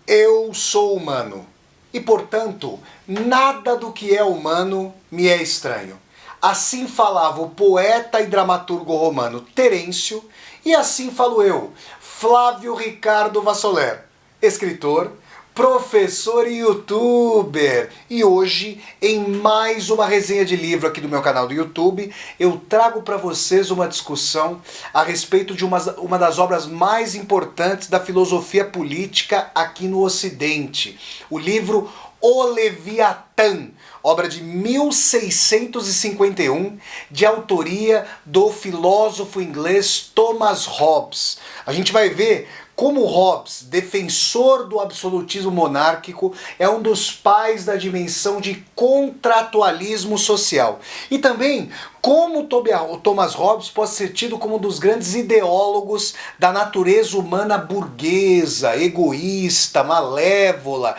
Eu sou humano e, portanto, nada do que é humano me é estranho. Assim falava o poeta e dramaturgo romano Terêncio, e assim falo eu, Flávio Ricardo Vassoler, escritor, professor e youtuber. E hoje, em mais uma resenha de livro aqui do meu canal do YouTube, eu trago para vocês uma discussão a respeito de uma das obras mais importantes da filosofia política aqui no Ocidente. O livro O Leviatã, obra de 1651, de autoria do filósofo inglês Thomas Hobbes. A gente vai ver como Hobbes, defensor do absolutismo monárquico, é um dos pais da dimensão de contratualismo social. E também como Thomas Hobbes pode ser tido como um dos grandes ideólogos da natureza humana burguesa, egoísta, malévola,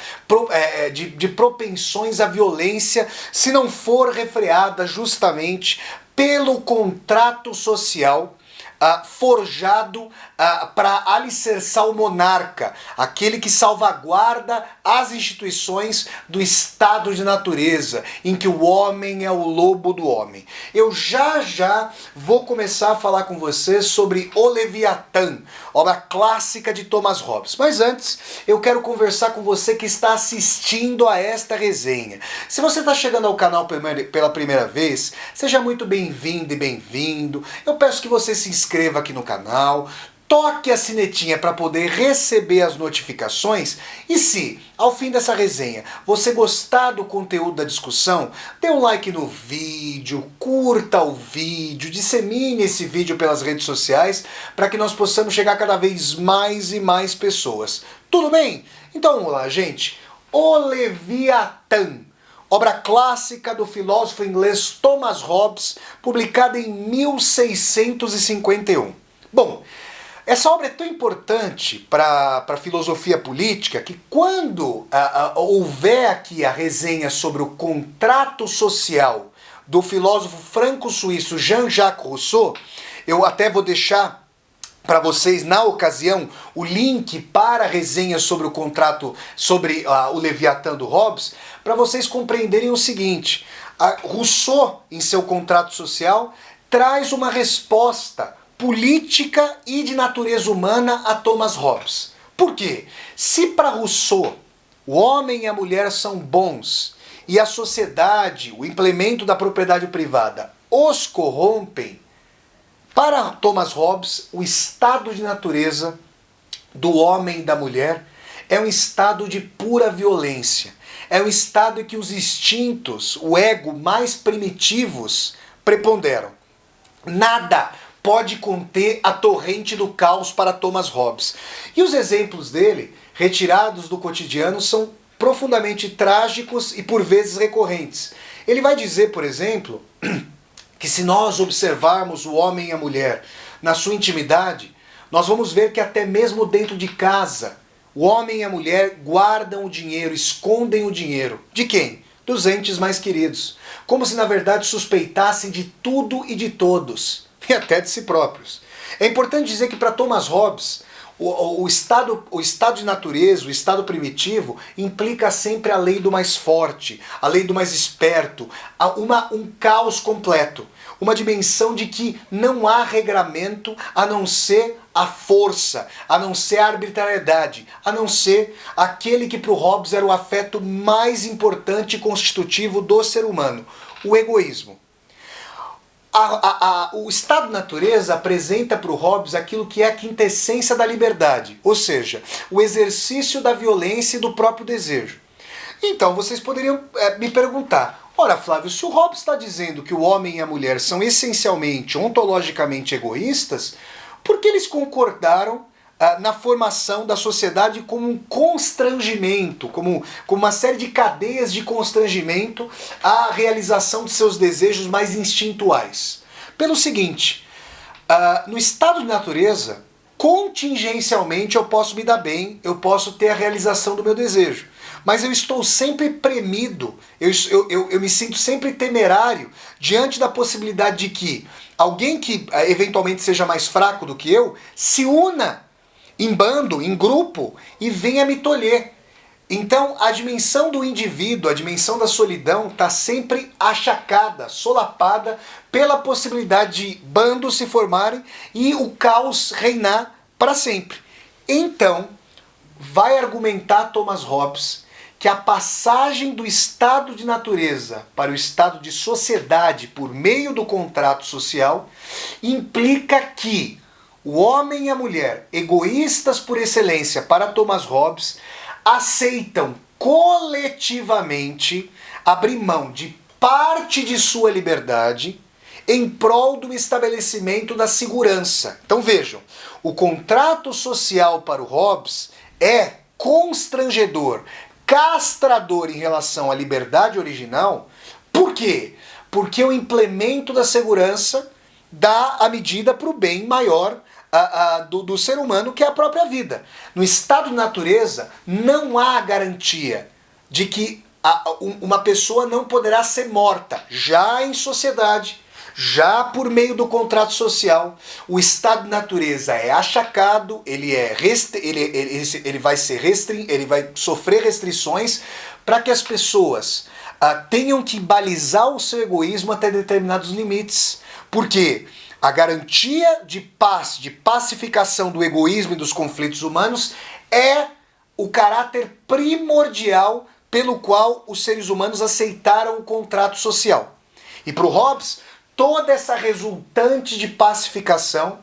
de propensões à violência, se não for refreada justamente pelo contrato social forjado para alicerçar o monarca, aquele que salvaguarda as instituições do estado de natureza, em que o homem é o lobo do homem. Eu já vou começar a falar com vocês sobre O Leviatã, obra clássica de Thomas Hobbes. Mas antes, eu quero conversar com você que está assistindo a esta resenha. Se você está chegando ao canal pela primeira vez, seja muito bem-vindo e bem-vindo. Eu peço que você se inscreva aqui no canal, toque a sinetinha para poder receber as notificações, e se, ao fim dessa resenha, você gostar do conteúdo da discussão, dê um like no vídeo, curta o vídeo, dissemine esse vídeo pelas redes sociais para que nós possamos chegar cada vez mais e mais pessoas. Tudo bem? Então vamos lá, gente. O Leviatã, obra clássica do filósofo inglês Thomas Hobbes, publicada em 1651. Bom, essa obra é tão importante para a filosofia política que quando houver aqui a resenha sobre o contrato social do filósofo franco-suíço Jean-Jacques Rousseau, eu até vou deixar para vocês, na ocasião, o link para a resenha sobre o contrato, sobre o Leviatã do Hobbes, para vocês compreenderem o seguinte: Rousseau, em seu contrato social, traz uma resposta política e de natureza humana a Thomas Hobbes. Por quê? Se para Rousseau o homem e a mulher são bons e a sociedade, o implemento da propriedade privada, os corrompem, para Thomas Hobbes o estado de natureza do homem e da mulher é um estado de pura violência. É um estado em que os instintos, o ego mais primitivos preponderam. Nada pode conter a torrente do caos para Thomas Hobbes. E os exemplos dele, retirados do cotidiano, são profundamente trágicos e por vezes recorrentes. Ele vai dizer, por exemplo, que se nós observarmos o homem e a mulher na sua intimidade, nós vamos ver que até mesmo dentro de casa, o homem e a mulher guardam o dinheiro, escondem o dinheiro. De quem? Dos entes mais queridos. Como se na verdade suspeitassem de tudo e de todos, e até de si próprios. É importante dizer que para Thomas Hobbes, o estado de natureza, o estado primitivo, implica sempre a lei do mais forte, a lei do mais esperto, um caos completo, uma dimensão de que não há regramento a não ser a força, a não ser a arbitrariedade, a não ser aquele que para o Hobbes era o afeto mais importante e constitutivo do ser humano, o egoísmo. O estado de natureza apresenta para o Hobbes aquilo que é a quintessência da liberdade, ou seja, o exercício da violência e do próprio desejo. Então vocês poderiam me perguntar: ora, Flávio, se o Hobbes está dizendo que o homem e a mulher são essencialmente, ontologicamente egoístas, por que eles concordaram na formação da sociedade como um constrangimento, como uma série de cadeias de constrangimento à realização de seus desejos mais instintuais? Pelo seguinte, no estado de natureza, contingencialmente eu posso me dar bem, eu posso ter a realização do meu desejo, mas eu estou sempre premido, eu me sinto sempre temerário diante da possibilidade de que alguém que eventualmente seja mais fraco do que eu se una em bando, em grupo, e venha me tolher. Então, a dimensão do indivíduo, a dimensão da solidão, está sempre achacada, solapada pela possibilidade de bandos se formarem e o caos reinar para sempre. Então, vai argumentar Thomas Hobbes que a passagem do estado de natureza para o estado de sociedade por meio do contrato social implica que o homem e a mulher, egoístas por excelência para Thomas Hobbes, aceitam coletivamente abrir mão de parte de sua liberdade em prol do estabelecimento da segurança. Então vejam, o contrato social para o Hobbes é constrangedor, castrador em relação à liberdade original. Por quê? Porque o implemento da segurança dá a medida para o bem maior do ser humano, que é a própria vida. No estado de natureza, não há garantia de que uma pessoa não poderá ser morta. Já em sociedade, já por meio do contrato social, o estado de natureza é achacado, ele vai sofrer restrições para que as pessoas tenham que balizar o seu egoísmo até determinados limites. Por quê? A garantia de paz, de pacificação do egoísmo e dos conflitos humanos é o caráter primordial pelo qual os seres humanos aceitaram o contrato social. E para o Hobbes, toda essa resultante de pacificação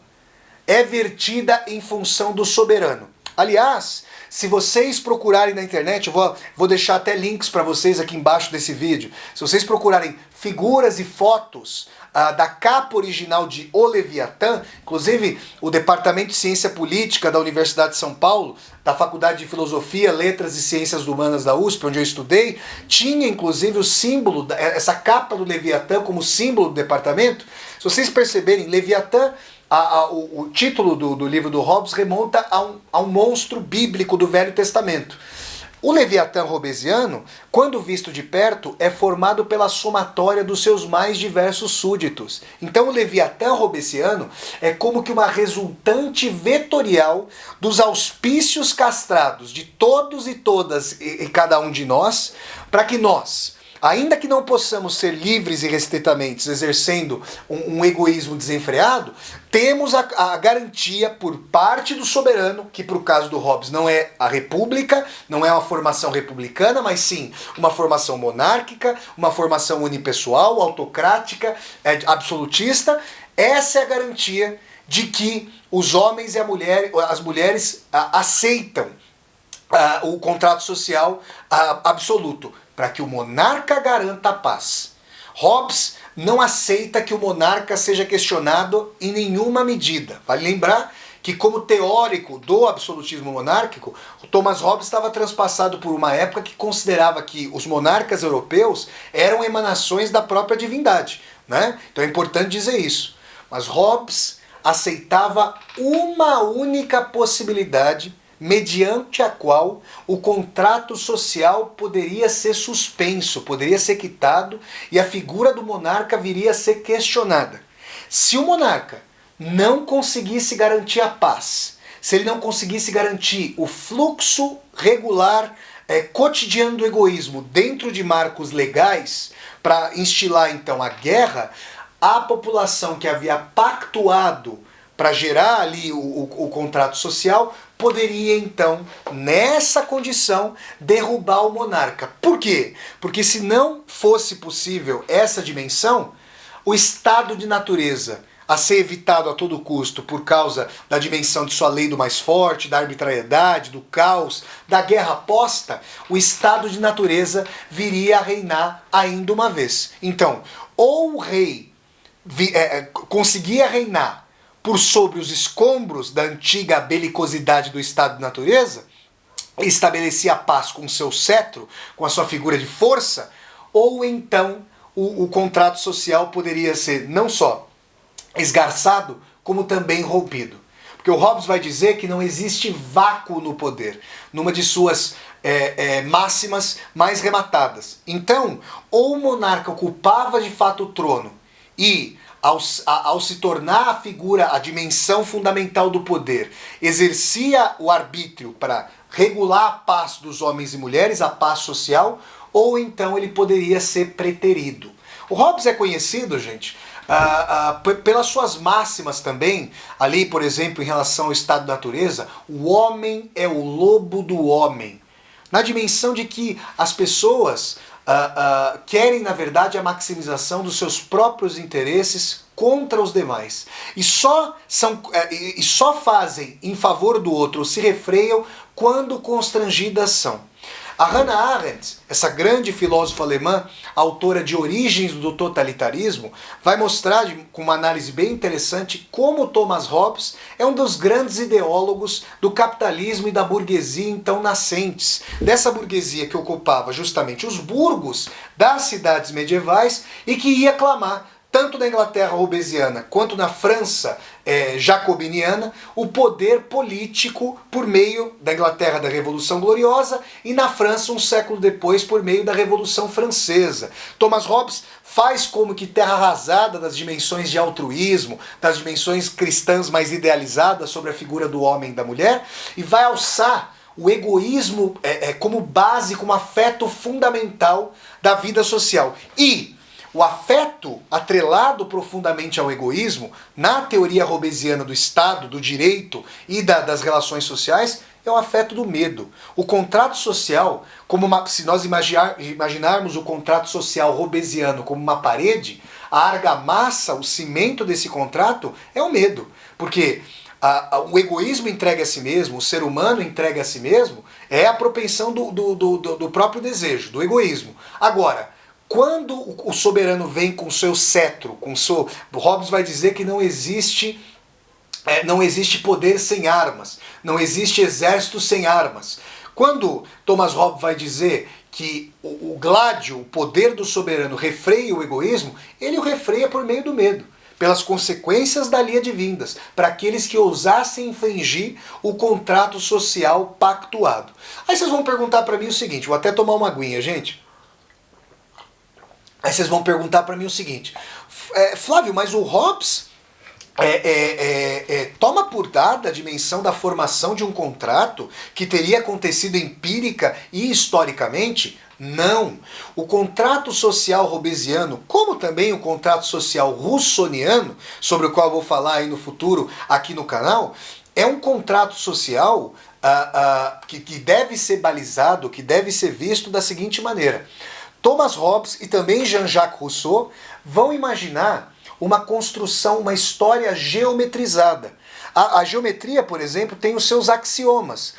é vertida em função do soberano. Aliás, se vocês procurarem na internet, eu vou deixar até links para vocês aqui embaixo desse vídeo. Se vocês procurarem figuras e fotos da capa original de O Leviatã, inclusive o Departamento de Ciência Política da Universidade de São Paulo, da Faculdade de Filosofia, Letras e Ciências Humanas da USP, onde eu estudei, tinha inclusive o símbolo, essa capa do Leviatã como símbolo do departamento. Se vocês perceberem, Leviatã, o título do livro do Hobbes remonta a um monstro bíblico do Velho Testamento. O Leviatã hobbesiano, quando visto de perto, é formado pela somatória dos seus mais diversos súditos. Então o Leviatã hobbesiano é como que uma resultante vetorial dos auspícios castrados de todos e todas e cada um de nós, para que nós, ainda que não possamos ser livres e restritamente exercendo um egoísmo desenfreado, temos a garantia por parte do soberano, que para o caso do Hobbes não é a república, não é uma formação republicana, mas sim uma formação monárquica, uma formação unipessoal, autocrática, absolutista. Essa é a garantia de que os homens e as mulheres aceitam o contrato social absoluto, para que o monarca garanta a paz. Hobbes não aceita que o monarca seja questionado em nenhuma medida. Vale lembrar que, como teórico do absolutismo monárquico, o Thomas Hobbes estava transpassado por uma época que considerava que os monarcas europeus eram emanações da própria divindade, né? Então é importante dizer isso. Mas Hobbes aceitava uma única possibilidade mediante a qual o contrato social poderia ser suspenso, poderia ser quitado e a figura do monarca viria a ser questionada. Se o monarca não conseguisse garantir a paz, se ele não conseguisse garantir o fluxo regular cotidiano do egoísmo dentro de marcos legais, para instilar então a guerra, a população que havia pactuado para gerar ali o contrato social poderia então, nessa condição, derrubar o monarca. Por quê? Porque se não fosse possível essa dimensão, o estado de natureza a ser evitado a todo custo por causa da dimensão de sua lei do mais forte, da arbitrariedade, do caos, da guerra posta, o estado de natureza viria a reinar ainda uma vez. Então, ou o rei conseguia reinar por sobre os escombros da antiga belicosidade do estado de natureza, estabelecia a paz com seu cetro, com a sua figura de força, ou então o contrato social poderia ser não só esgarçado, como também rompido. Porque o Hobbes vai dizer que não existe vácuo no poder, numa de suas máximas mais rematadas. Então, ou o monarca ocupava de fato o trono e ao se tornar a figura, a dimensão fundamental do poder, exercia o arbítrio para regular a paz dos homens e mulheres, a paz social, ou então ele poderia ser preterido. O Hobbes é conhecido, gente, pelas suas máximas também, ali, por exemplo, em relação ao estado da natureza, o homem é o lobo do homem. Na dimensão de que as pessoas querem, na verdade, a maximização dos seus próprios interesses contra os demais. E só fazem em favor do outro, ou se refreiam, quando constrangidas são. A Hannah Arendt, essa grande filósofa alemã, autora de Origens do Totalitarismo, vai mostrar, com uma análise bem interessante, como Thomas Hobbes é um dos grandes ideólogos do capitalismo e da burguesia então nascentes. Dessa burguesia que ocupava justamente os burgos das cidades medievais e que ia clamar, tanto na Inglaterra hobbesiana quanto na França jacobiniana, o poder político por meio da Inglaterra da Revolução Gloriosa e na França um século depois por meio da Revolução Francesa. Thomas Hobbes faz como que terra arrasada das dimensões de altruísmo, das dimensões cristãs mais idealizadas sobre a figura do homem e da mulher, e vai alçar o egoísmo como base, como afeto fundamental da vida social. E o afeto atrelado profundamente ao egoísmo, na teoria hobbesiana do Estado, do direito e das relações sociais, é o afeto do medo. O contrato social, se nós imaginarmos o contrato social hobbesiano como uma parede, a argamassa, o cimento desse contrato é o medo. Porque o egoísmo entregue a si mesmo, o ser humano entregue a si mesmo, é a propensão do próprio desejo, do egoísmo. Agora, quando o soberano vem com seu cetro, Hobbes vai dizer que não existe poder sem armas, não existe exército sem armas. Quando Thomas Hobbes vai dizer que o gládio, o poder do soberano, refreia o egoísmo, ele o refreia por meio do medo, pelas consequências dali advindas, para aqueles que ousassem infringir o contrato social pactuado. Aí vocês vão perguntar para mim o seguinte, vou até tomar uma aguinha, gente. Aí vocês vão perguntar para mim o seguinte, Flávio, mas o Hobbes toma por dada a dimensão da formação de um contrato que teria acontecido empírica e historicamente? Não. O contrato social hobbesiano, como também o contrato social russoniano, sobre o qual eu vou falar aí no futuro aqui no canal, é um contrato social que deve ser balizado, que deve ser visto da seguinte maneira. Thomas Hobbes e também Jean-Jacques Rousseau vão imaginar uma construção, uma história geometrizada. A geometria, por exemplo, tem os seus axiomas.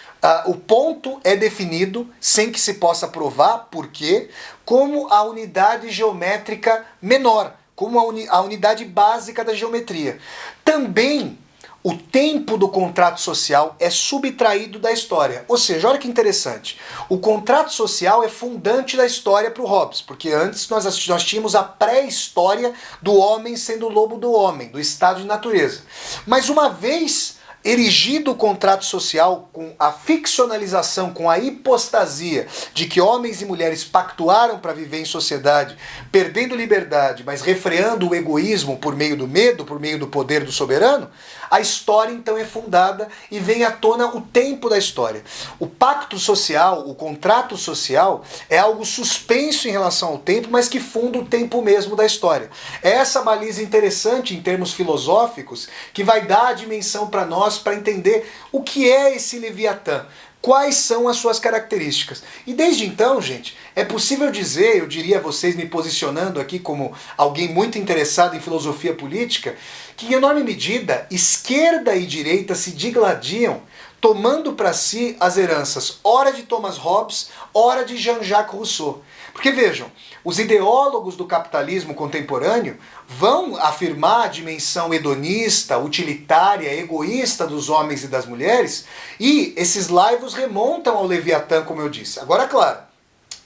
O ponto é definido, sem que se possa provar por quê, como a unidade geométrica menor, como a unidade básica da geometria. Também o tempo do contrato social é subtraído da história. Ou seja, olha que interessante. O contrato social é fundante da história para o Hobbes, porque antes nós tínhamos a pré-história do homem sendo o lobo do homem, do estado de natureza. Mas uma vez erigido o contrato social com a ficcionalização, com a hipostasia de que homens e mulheres pactuaram para viver em sociedade, perdendo liberdade, mas refreando o egoísmo por meio do medo, por meio do poder do soberano, a história então é fundada e vem à tona o tempo da história. O pacto social, o contrato social, é algo suspenso em relação ao tempo, mas que funda o tempo mesmo da história. É essa baliza interessante em termos filosóficos que vai dar a dimensão para nós para entender o que é esse Leviatã. Quais são as suas características? E desde então, gente, é possível dizer, eu diria a vocês me posicionando aqui como alguém muito interessado em filosofia política, que em enorme medida esquerda e direita se digladiam, tomando para si as heranças, ora de Thomas Hobbes, ora de Jean-Jacques Rousseau. Porque vejam, os ideólogos do capitalismo contemporâneo vão afirmar a dimensão hedonista, utilitária, egoísta dos homens e das mulheres, e esses laivos remontam ao Leviatã, como eu disse. Agora, claro,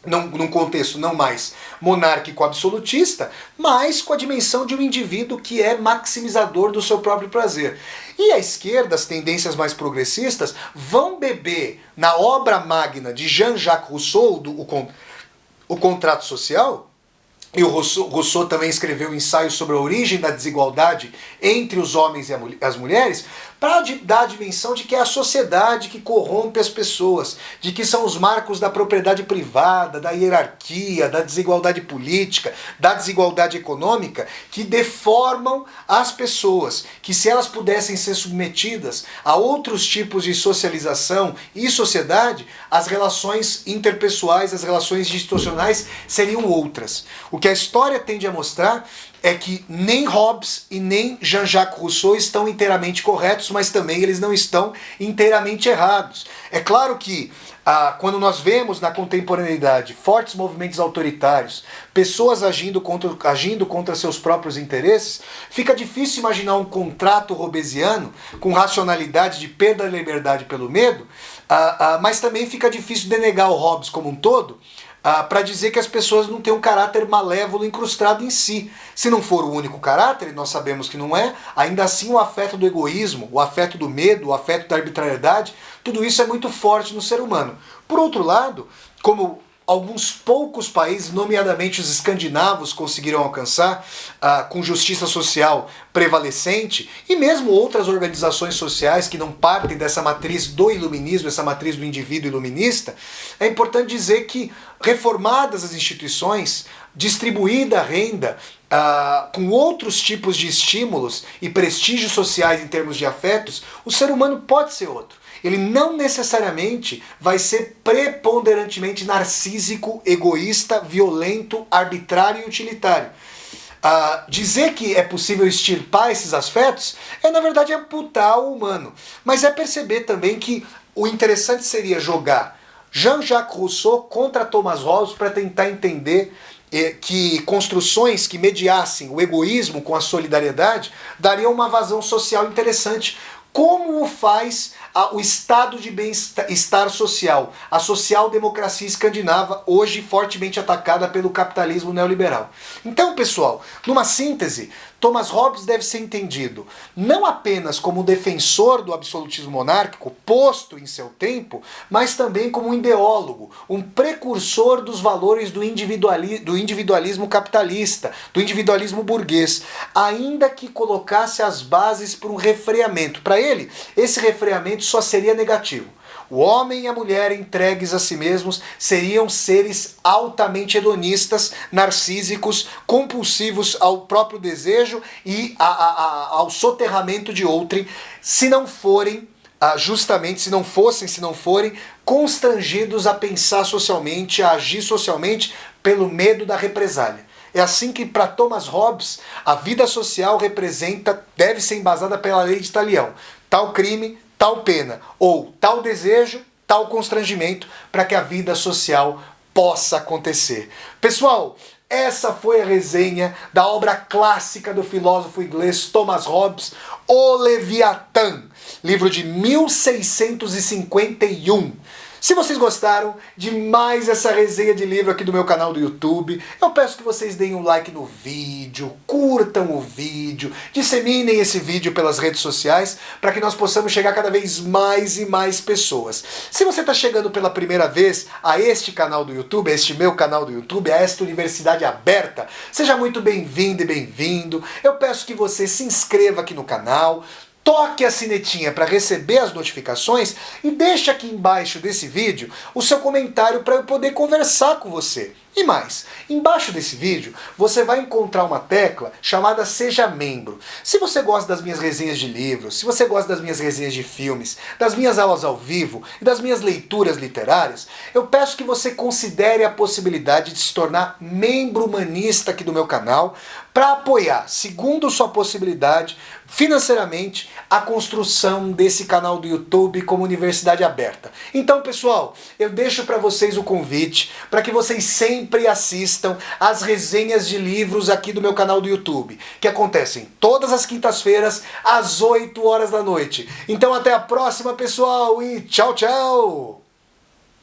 num contexto não mais monárquico absolutista, mas com a dimensão de um indivíduo que é maximizador do seu próprio prazer. E a esquerda, as tendências mais progressistas, vão beber na obra magna de Jean-Jacques Rousseau, o contrato social, e o Rousseau também escreveu um ensaio sobre a origem da desigualdade entre os homens e as mulheres, para dar a dimensão de que é a sociedade que corrompe as pessoas, de que são os marcos da propriedade privada, da hierarquia, da desigualdade política, da desigualdade econômica, que deformam as pessoas, que se elas pudessem ser submetidas a outros tipos de socialização e sociedade, as relações interpessoais, as relações institucionais seriam outras. O que a história tende a mostrar é que nem Hobbes e nem Jean-Jacques Rousseau estão inteiramente corretos, mas também eles não estão inteiramente errados. É claro que quando nós vemos na contemporaneidade fortes movimentos autoritários, pessoas agindo contra seus próprios interesses, fica difícil imaginar um contrato hobbesiano com racionalidade de perda da liberdade pelo medo, mas também fica difícil denegar o Hobbes como um todo, para dizer que as pessoas não têm um caráter malévolo incrustado em si. Se não for o único caráter, e nós sabemos que não é, ainda assim o afeto do egoísmo, o afeto do medo, o afeto da arbitrariedade, tudo isso é muito forte no ser humano. Por outro lado, como alguns poucos países, nomeadamente os escandinavos, conseguiram alcançar com justiça social prevalecente, e mesmo outras organizações sociais que não partem dessa matriz do iluminismo, essa matriz do indivíduo iluminista, é importante dizer que, reformadas as instituições, distribuída a renda, com outros tipos de estímulos e prestígios sociais em termos de afetos, o ser humano pode ser outro. Ele não necessariamente vai ser preponderantemente narcísico, egoísta, violento, arbitrário e utilitário. Dizer que é possível extirpar esses afetos é, na verdade, amputar o humano. Mas é perceber também que o interessante seria jogar Jean-Jacques Rousseau contra Thomas Hobbes para tentar entender que construções que mediassem o egoísmo com a solidariedade dariam uma vazão social interessante. Como o faz o estado de bem-estar social, a social-democracia escandinava, hoje fortemente atacada pelo capitalismo neoliberal. Então, pessoal, numa síntese, Thomas Hobbes deve ser entendido não apenas como defensor do absolutismo monárquico, posto em seu tempo, mas também como um ideólogo, um precursor dos valores do individualismo capitalista, do individualismo burguês, ainda que colocasse as bases para um refreamento. Para ele, esse refreamento só seria negativo. O homem e a mulher entregues a si mesmos seriam seres altamente hedonistas, narcísicos, compulsivos ao próprio desejo e ao soterramento de outrem, se não forem se não forem constrangidos a pensar socialmente, a agir socialmente pelo medo da represália. É assim que, para Thomas Hobbes, a vida social deve ser embasada pela lei de Talião. Tal crime, tal pena, ou tal desejo, tal constrangimento, para que a vida social possa acontecer. Pessoal, essa foi a resenha da obra clássica do filósofo inglês Thomas Hobbes, O Leviatã, livro de 1651. Se vocês gostaram de mais essa resenha de livro aqui do meu canal do YouTube, eu peço que vocês deem um like no vídeo, curtam o vídeo, disseminem esse vídeo pelas redes sociais para que nós possamos chegar cada vez mais e mais pessoas. Se você está chegando pela primeira vez a este canal do YouTube, a este meu canal do YouTube, a esta Universidade Aberta, seja muito bem-vindo e bem-vindo. Eu peço que você se inscreva aqui no canal, toque a sinetinha para receber as notificações e deixe aqui embaixo desse vídeo o seu comentário para eu poder conversar com você. E mais, embaixo desse vídeo você vai encontrar uma tecla chamada Seja Membro. Se você gosta das minhas resenhas de livros, se você gosta das minhas resenhas de filmes, das minhas aulas ao vivo e das minhas leituras literárias, eu peço que você considere a possibilidade de se tornar membro humanista aqui do meu canal para apoiar, segundo sua possibilidade, financeiramente, a construção desse canal do YouTube como Universidade Aberta. Então, pessoal, eu deixo para vocês o convite para que vocês sempre assistam às resenhas de livros aqui do meu canal do YouTube, que acontecem todas as quintas-feiras, às 8 horas da noite. Então, até a próxima, pessoal, e tchau, tchau!